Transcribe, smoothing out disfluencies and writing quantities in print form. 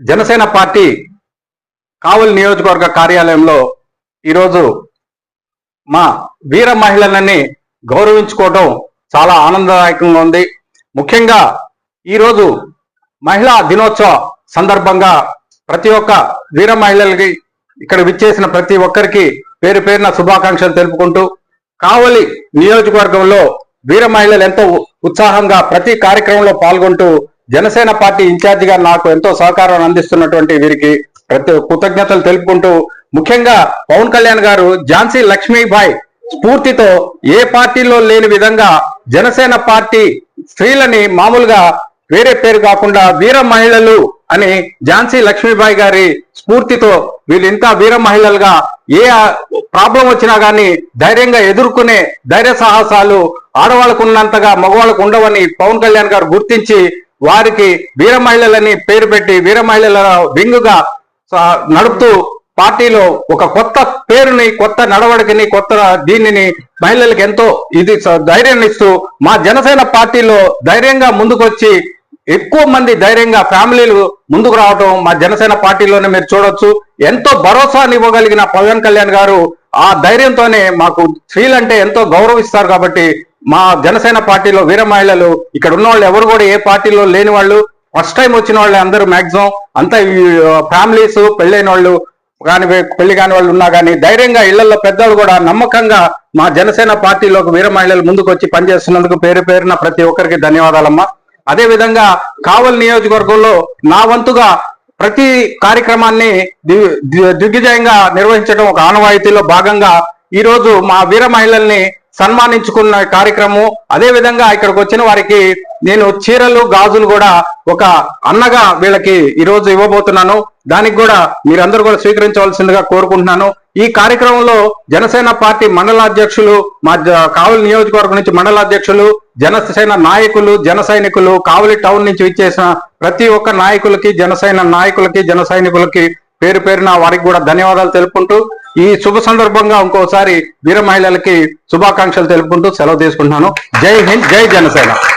Janasena party కావలి నియోజకవర్గ కార్యాలయంలో ఈరోజు మా వీర మహిళలని గౌరవించుకోవడం చాలా ఆనందదాయకంగా ఉంది. ముఖ్యంగా ఈరోజు మహిళా దినోత్సవ సందర్భంగా ప్రతి ఒక్క వీర మహిళలకి ఇక్కడ విచ్చేసిన ప్రతి ఒక్కరికి పేరు పేరున శుభాకాంక్షలు తెలుపుకుంటూ, కావలి నియోజకవర్గంలో వీర మహిళలు ఎంతో ఉత్సాహంగా ప్రతి కార్యక్రమంలో పాల్గొంటూ జనసేన పార్టీ ఇన్ఛార్జిగా నాకు ఎంతో సహకారం అందిస్తున్నటువంటి వీరికి ప్రతి కృతజ్ఞతలు తెలుపుకుంటూ, ముఖ్యంగా పవన్ కళ్యాణ్ గారు ఝాన్సీ లక్ష్మీబాయి స్ఫూర్తితో ఏ పార్టీలో లేని విధంగా జనసేన పార్టీ స్త్రీలని మామూలుగా వేరే పేరు కాకుండా వీర మహిళలు అని ఝాన్సీ లక్ష్మీబాయి గారి స్ఫూర్తితో వీళ్ళు ఇంకా వీర మహిళలుగా ఏ ప్రాబ్లం వచ్చినా కానీ ధైర్యంగా ఎదుర్కొనే ధైర్య సాహసాలు ఆడవాళ్ళకు ఉన్నంతగా మగవాళ్ళకు ఉండవని పవన్ కళ్యాణ్ గారు గుర్తించి వారికి వీర మహిళలని పేరు పెట్టి వీర మహిళల వింగుగా నడుపుతూ పార్టీలో ఒక కొత్త పేరుని, కొత్త నడవడికని, కొత్త దీనిని మహిళలకు ఎంతో ఇది ధైర్యాన్ని ఇస్తూ మా జనసేన పార్టీలో ధైర్యంగా ముందుకొచ్చి ఎక్కువ మంది ధైర్యంగా ఫ్యామిలీలు ముందుకు రావటం మా జనసేన పార్టీలోనే మీరు చూడొచ్చు. ఎంతో భరోసాని ఇవ్వగలిగిన పవన్ కళ్యాణ్ గారు ఆ ధైర్యంతోనే మాకు స్త్రీలంటే ఎంతో గౌరవిస్తారు. కాబట్టి మా జనసేన పార్టీలో వీర మహిళలు ఇక్కడ ఉన్న వాళ్ళు ఎవరు కూడా ఏ పార్టీలో లేని వాళ్ళు, ఫస్ట్ టైం వచ్చిన వాళ్ళు అందరూ మాక్సిమం అంతా ఫ్యామిలీస్, పెళ్ళైన వాళ్ళు కానీ పెళ్లి కాని వాళ్ళు ఉన్నా కానీ ధైర్యంగా ఇళ్లలో పెద్దవాళ్ళు కూడా నమ్మకంగా మా జనసేన పార్టీలోకి వీర మహిళలు ముందుకు వచ్చి పనిచేస్తున్నందుకు పేరు పేరున ప్రతి ఒక్కరికి ధన్యవాదాలమ్మా. అదే విధంగా కావలి నియోజకవర్గంలో నా వంతుగా ప్రతి కార్యక్రమాన్ని దిగ్విజయంగా నిర్వహించడం ఒక ఆనవాయితీలో భాగంగా ఈరోజు మా వీర మహిళల్ని సన్మానించుకున్న కార్యక్రమం. అదే విధంగా ఇక్కడికి వచ్చిన వారికి నేను చీరలు, గాజులు కూడా ఒక అన్నగా వీళ్ళకి ఈరోజు ఇవ్వబోతున్నాను. దానికి కూడా మీరందరూ కూడా స్వీకరించవలసిందిగా కోరుకుంటున్నాను. ఈ కార్యక్రమంలో జనసేన పార్టీ మండలాధ్యక్షులు, మా కావలి నియోజకవర్గం నుంచి మండలాధ్యక్షులు, జనసేన నాయకులు, జన సైనికులు, కావలి టౌన్ నుంచి విచ్చేసిన ప్రతి ఒక్క నాయకులకి, జనసేన నాయకులకి, జన సైనికులకి పేరు పేరున వారికి కూడా ధన్యవాదాలు తెలుపుకుంటూ, ఈ శుభ సందర్భంగా ఇంకోసారి వీర మహిళలకి శుభాకాంక్షలు తెలుపుకుంటూ సెలవు తీసుకుంటున్నాను. జై హింద్, జై జనసేన.